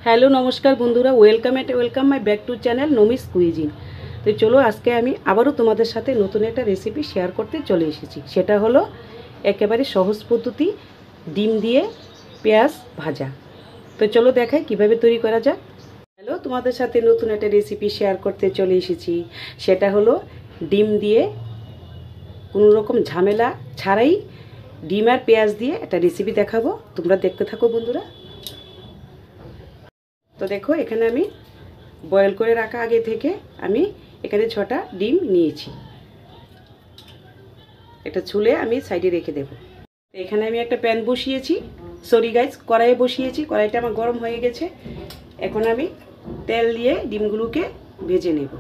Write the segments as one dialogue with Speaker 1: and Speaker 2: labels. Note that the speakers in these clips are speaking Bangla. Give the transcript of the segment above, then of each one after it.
Speaker 1: হ্যালো নমস্কার বন্ধুরা, welcome my back to channel Nomi's cuisine. তো চলো আজকে আমি আবারও তোমাদের সাথে নতুন একটা রেসিপি শেয়ার করতে চলে এসেছি। সেটা হলো একেবারে সহজ পদ্ধতি ডিম দিয়ে পেঁয়াজ ভাজা। তো চলো দেখাই কিভাবে তৈরি করা যায়। হ্যালো, তোমাদের সাথে নতুন একটা রেসিপি শেয়ার করতে চলে এসেছি। সেটা হলো ডিম দিয়ে কোনো রকম ঝামেলা ছাড়াই ডিম আর পেঁয়াজ দিয়ে একটা রেসিপি দেখাবো। তোমরা দেখতে থাকো বন্ধুরা। তো দেখো, এখানে আমি বয়েল করে রাখা আগে থেকে আমি এখানে 6টা ডিম নিয়েছি। এটা ছুলে আমি সাইডে রেখে দেব। এখানে আমি একটা প্যান বসিয়েছি, কড়াইয়ে বসিয়েছি। কড়াইটা আমার গরম হয়ে গেছে। এখন আমি তেল দিয়ে ডিমগুলোকে ভেজে নেব।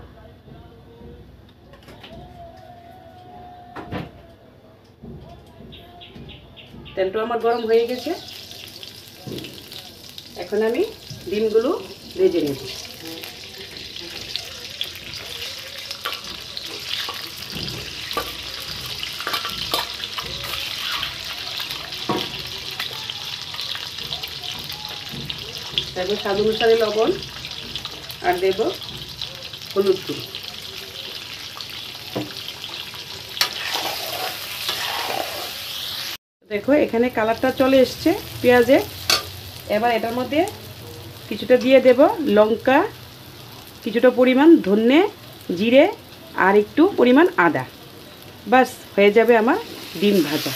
Speaker 1: তেলটা আমার গরম হয়ে গেছে। এখন আমি ডিমগুলো ভেজে নেব। দেব স্বাদ অনুসারে লবণ আর দেব হলুদ গুঁড়ো। দেখো এখানে কালারটা চলে এসছে পেঁয়াজে। এবার এটার মধ্যে কিছুটা দিয়ে দেব লঙ্কা, কিছুটা পরিমাণ ধনে, জিরে আর একটু পরিমাণ আদা। বাস হয়ে যাবে আমার ডিম ভাজা।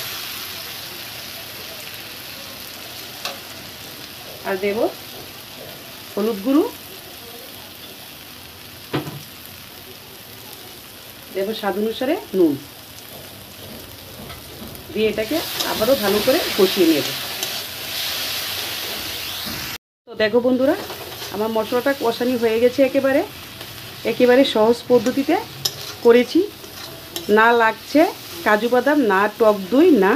Speaker 1: আর দেব হলুদ গুঁড়ো, দেব স্বাদ অনুসারে নুন দিয়ে এটাকে আবারও ভালো করে কষিয়ে নেব। তো দেখো বন্ধুরা, আমার মশলাটা কষানি হয়ে গেছে। একেবারে সহজ পদ্ধতিতে করেছি। না লাগছে কাজু বাদাম, না টক দই, না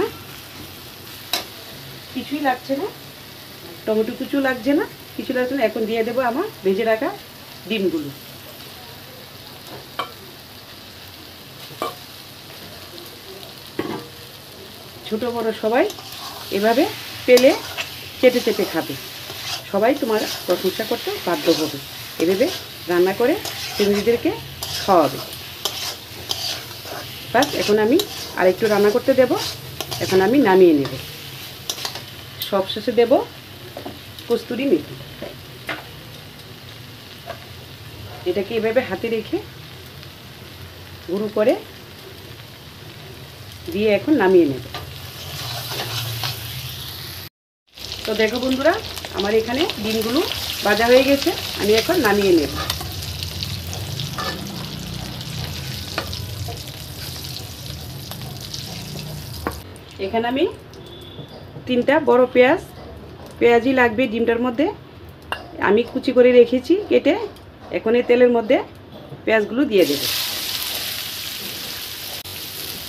Speaker 1: কিছুই লাগছে না, টমেটো কুচু লাগছে না, কিছু লাগছে না। এখন দিয়ে দেবো আমার ভেজে রাখা ডিমগুলো। ছোট বড় সবাই এভাবে পেলে চেটে চেটে খাবে। সবাই তোমার প্রশংসা করতে বাধ্য হবে। এভাবে রান্না করে ফ্যামিলিদেরকে খাওয়াবে। বাস এখন আমি আর একটু রান্না করতে দেব। এখন আমি নামিয়ে নেব। সবশেষে দেব কস্তুরি মেথি। এটাকে এভাবে হাতে রেখে গুঁড়ো করে দিয়ে এখন নামিয়ে নেব। তো দেখো বন্ধুরা, আমার এখানে ডিমগুলো ভাজা হয়ে গেছে। আমি এখন নামিয়ে নেব। এখানে আমি 3টা বড় পেঁয়াজই লাগবে ডিমটার মধ্যে। আমি কুচি করে রেখেছি কেটে। এখন এই তেলের মধ্যে পেঁয়াজগুলো দিয়ে দেব।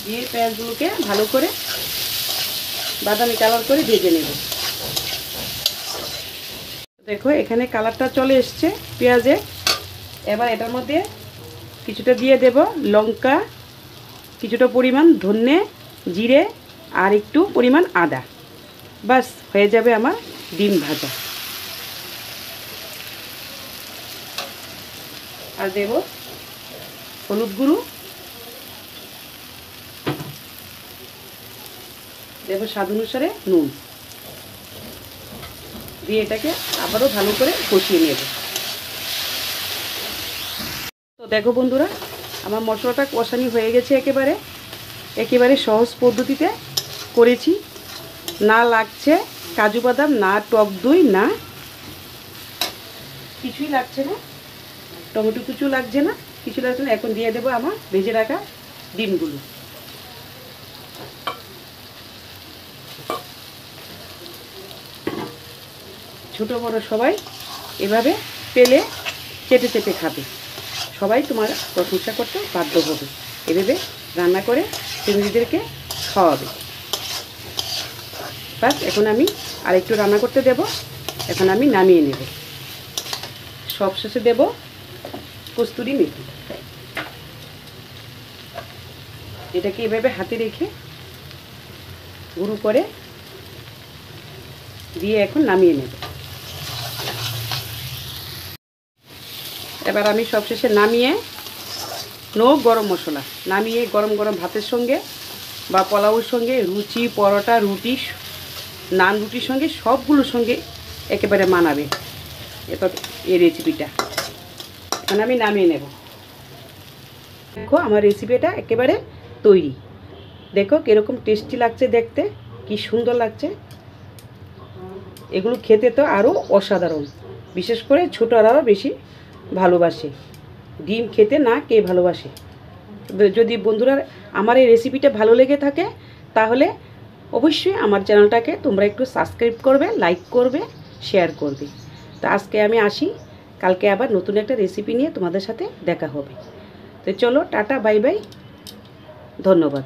Speaker 1: দিয়ে পেঁয়াজগুলোকে ভালো করে বাদামি কালার করে ভেজে নেব। দেখো এখানে কালারটা চলে এসছে পেঁয়াজে। এবার এটার মধ্যে কিছুটা দিয়ে দেব লঙ্কা, কিছুটা পরিমাণ ধনে, জিরে আর একটু পরিমাণ আদা। বাস হয়ে যাবে আমার ডিম ভাজা। আর দেব হলুদ গুঁড়ো, দেব স্বাদ অনুসারে নুন দিয়ে এটাকে আবারও ভালো করে কষিয়ে নেব। তো দেখো বন্ধুরা, আমার মশলাটা কষানি হয়ে গেছে। একেবারে সহজ পদ্ধতিতে করেছি। না লাগছে কাজু বাদাম, না টক দই, না কিছুই লাগছে না, টমেটো কুচু লাগছে না, কিছু লাগছে না। এখন দিয়ে দেবো আমার ভেজে রাখা ডিমগুলো। ছোট বড় সবাই এভাবে পেলে চেটে চেটে খাবে। সবাই তোমার প্রশংসা করতে বাধ্য হবে। এভাবে রান্না করে ফ্যামিলিদেরকে খাওয়াবে। বাস এখন আমি আর একটু রান্না করতে দেব। এখন আমি নামিয়ে নেব। সবশেষে দেব কস্তুরি মেথি। এটাকে এভাবে হাতে রেখে গুঁড়ো করে দিয়ে এখন নামিয়ে নেব। এবার আমি সবশেষে নামিয়ে গরম মশলা নামিয়ে গরম গরম ভাতের সঙ্গে বা পোলাওর সঙ্গে, লুচি, পরোটা, রুটি, নান রুটির সঙ্গে সবগুলোর সঙ্গে একেবারে মানাবে এই রেসিপিটা। মানে আমি নামিয়ে নেব। দেখো আমার রেসিপিটা একেবারে তৈরি। দেখো কীরকম টেস্টি লাগছে দেখতে, কি সুন্দর লাগছে। এগুলো খেতে তো আরও অসাধারণ, বিশেষ করে ছোটরাও বেশি ভালোবাসে। ডিম খেতে না কে ভালোবাসে। যদি বন্ধুরা আমার এই রেসিপিটা ভালো লেগে থাকে তাহলে অবশ্যই আমার চ্যানেলটাকে তোমরা একটু সাবস্ক্রাইব করবে, লাইক করবে, শেয়ার করবে। তো আজকে আমি আসি, কালকে আবার নতুন একটা রেসিপি নিয়ে তোমাদের সাথে দেখা হবে। তো চলো, টাটা, বাই বাই, ধন্যবাদ।